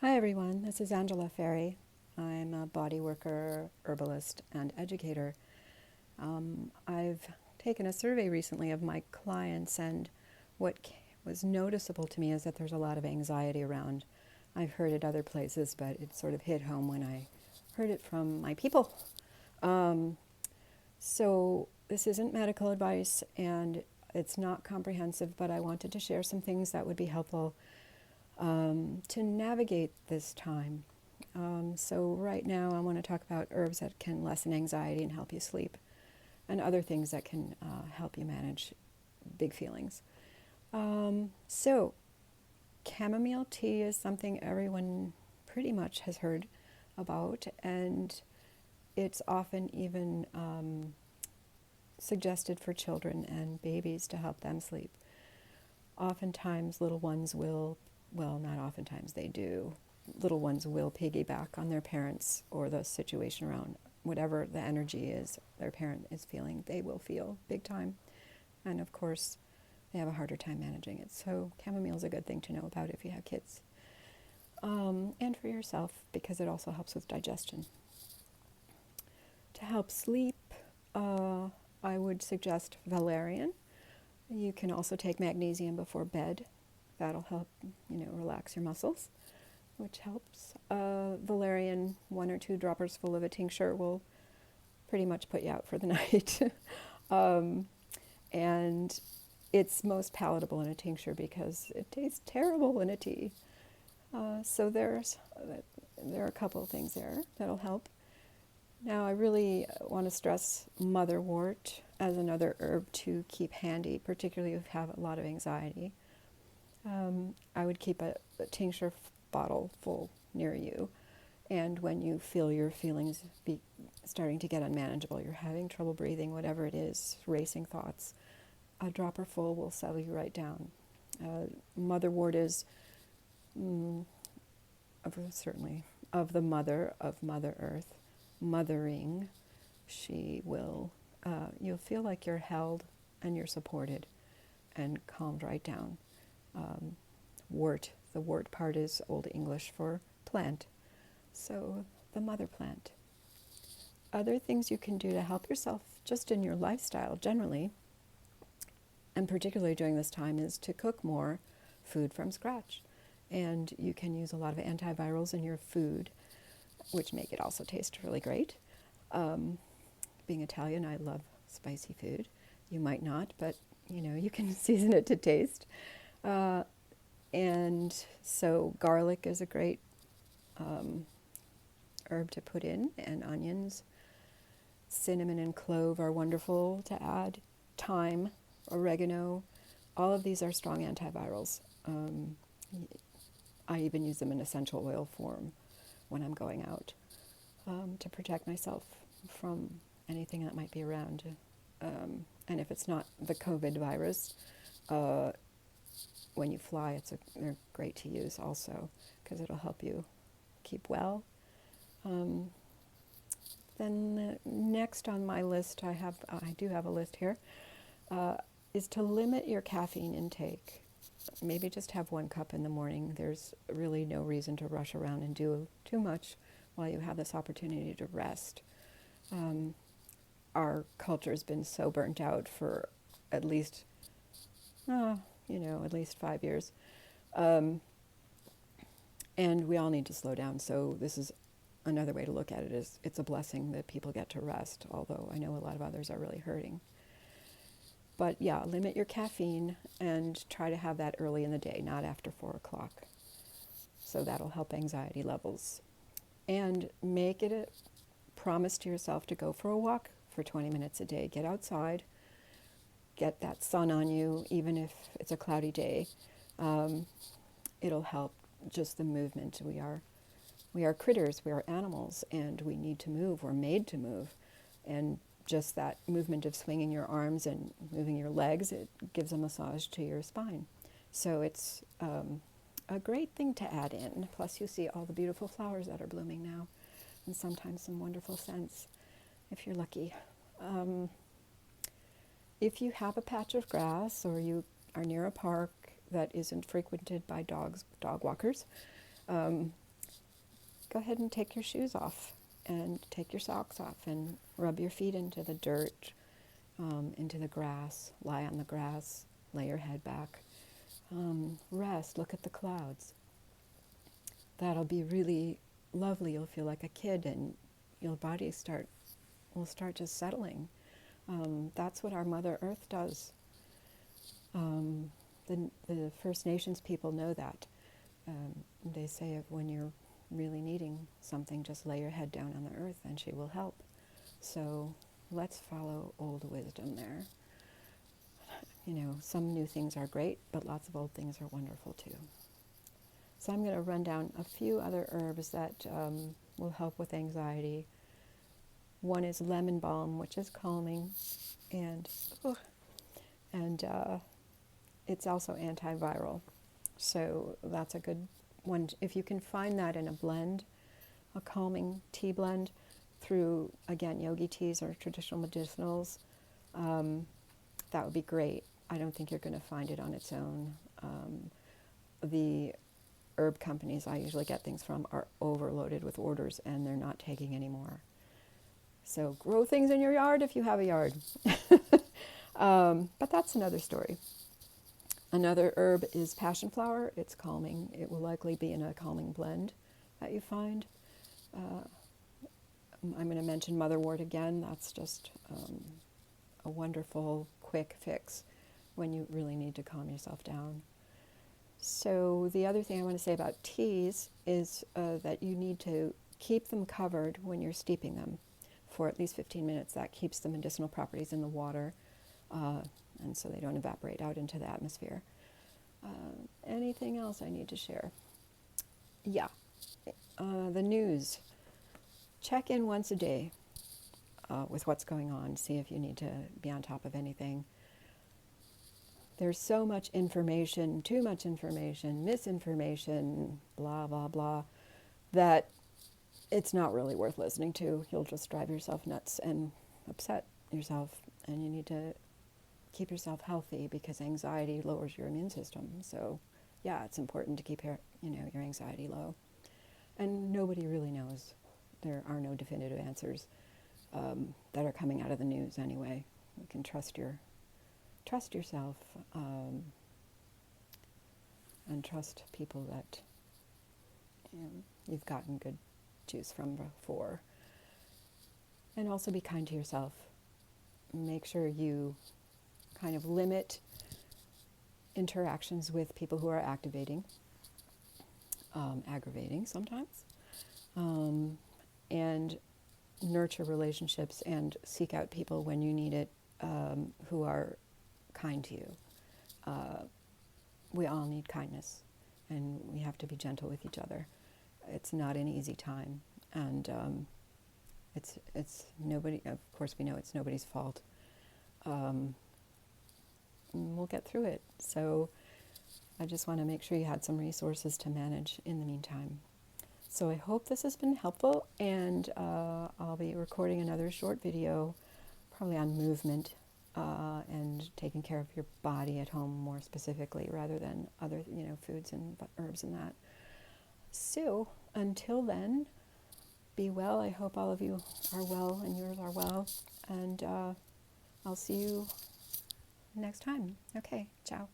Hi everyone, this is Angela Ferry. I'm a body worker, herbalist, and educator. I've taken a survey recently of my clients, and what was noticeable to me is that there's a lot of anxiety around. I've heard it other places, but it sort of hit home when I heard it from my people. Um, so this isn't medical advice, and it's not comprehensive, but I wanted to share some things that would be helpful to navigate this time. So right now I want to talk about herbs that can lessen anxiety and help you sleep, and other things that can help you manage big feelings. So chamomile tea is something everyone pretty much has heard about, and it's often even suggested for children and babies to help them sleep. Oftentimes little ones will, well, not oftentimes, they do, little ones will piggyback on their parents or the situation around whatever the energy is their parent is feeling, they will feel big time. And of course, they have a harder time managing it. So chamomile is a good thing to know about if you have kids. And for yourself, because it also helps with digestion. To help sleep, I would suggest Valerian. You can also take magnesium before bed. That'll help, relax your muscles, which helps. Valerian, 1 or 2 droppers full of a tincture will pretty much put you out for the night. And it's most palatable in a tincture because it tastes terrible in a tea. So there are a couple of things there that'll help. Now I really want to stress motherwort as another herb to keep handy, particularly if you have a lot of anxiety. I would keep a tincture bottle full near you, and when you feel your feelings starting to get unmanageable, you're having trouble breathing, whatever it is, racing thoughts, a dropper full will settle you right down. Motherwort is certainly of the mother of Mother Earth, mothering. She will, you'll feel like you're held and you're supported and calmed right down. Wort, the wort part is Old English for plant, so the mother plant. Other things you can do to help yourself just in your lifestyle generally, and particularly during this time, is to cook more food from scratch. And you can use a lot of antivirals in your food, which make it also taste really great. Being Italian, I love spicy food. You might not, but you can season it to taste. And so garlic is a great herb to put in, and onions. Cinnamon and clove are wonderful to add. Thyme, oregano, all of these are strong antivirals. I even use them in essential oil form when I'm going out to protect myself from anything that might be around. And if it's not the COVID virus, when you fly, they're great to use also because it'll help you keep well. Then next on my list, I do have a list here, is to limit your caffeine intake. Maybe just have 1 cup in the morning. There's really no reason to rush around and do too much while you have this opportunity to rest. Our culture's been so burnt out for at least, at least 5 years. And we all need to slow down. So this is another way to look at it, is it's a blessing that people get to rest, although I know a lot of others are really hurting. But yeah, limit your caffeine and try to have that early in the day, not after 4 o'clock. So that'll help anxiety levels. And make it a promise to yourself to go for a walk for 20 minutes a day. Get outside, get that sun on you, even if it's a cloudy day. It'll help just the movement. We are critters, we are animals, and we need to move. We're made to move. And just that movement of swinging your arms and moving your legs, it gives a massage to your spine. So it's a great thing to add in. Plus you see all the beautiful flowers that are blooming now, and sometimes some wonderful scents, if you're lucky. If you have a patch of grass or you are near a park that isn't frequented by dog walkers, go ahead and take your shoes off and take your socks off and rub your feet into the dirt, into the grass, lie on the grass, lay your head back, rest, look at the clouds. That'll be really lovely. You'll feel like a kid and your body will start just settling. That's what our Mother Earth does. The First Nations people know that. They say if when you're really needing something, just lay your head down on the earth and she will help. So let's follow old wisdom there. You know, some new things are great, but lots of old things are wonderful too. So I'm going to run down a few other herbs that will help with anxiety. One is lemon balm, which is calming, and it's also antiviral. So that's a good one. If you can find that in a blend, a calming tea blend through, again, yogi teas or traditional medicinals, that would be great. I don't think you're going to find it on its own. The herb companies I usually get things from are overloaded with orders and they're not taking any more. So grow things in your yard if you have a yard. But that's another story. Another herb is passion flower. It's calming. It will likely be in a calming blend that you find. I'm going to mention motherwort again. That's just a wonderful, quick fix when you really need to calm yourself down. So the other thing I want to say about teas is that you need to keep them covered when you're steeping them for at least 15 minutes. That keeps the medicinal properties in the water, and so they don't evaporate out into the atmosphere. Anything else I need to share? Yeah, the news. Check in once a day with what's going on. See if you need to be on top of anything. There's so much information, too much information, misinformation, blah, blah, blah, that it's not really worth listening to. You'll just drive yourself nuts and upset yourself, and you need to keep yourself healthy because anxiety lowers your immune system. So, yeah, it's important to keep your anxiety low. And nobody really knows. There are no definitive answers that are coming out of the news anyway. You can trust yourself and trust people that you've gotten good juice from before. And also be kind to yourself. Make sure you kind of limit interactions with people who are aggravating sometimes, and nurture relationships and seek out people when you need it who are kind to you. We all need kindness, and we have to be gentle with each other. It's not an easy time, and it's nobody. Of course, we know it's nobody's fault. We'll get through it. So I just want to make sure you had some resources to manage in the meantime. So I hope this has been helpful, and I'll be recording another short video, probably on movement and taking care of your body at home more specifically, rather than other foods and herbs and that. So until then, be well. I hope all of you are well and yours are well, and I'll see you next time. Okay, ciao.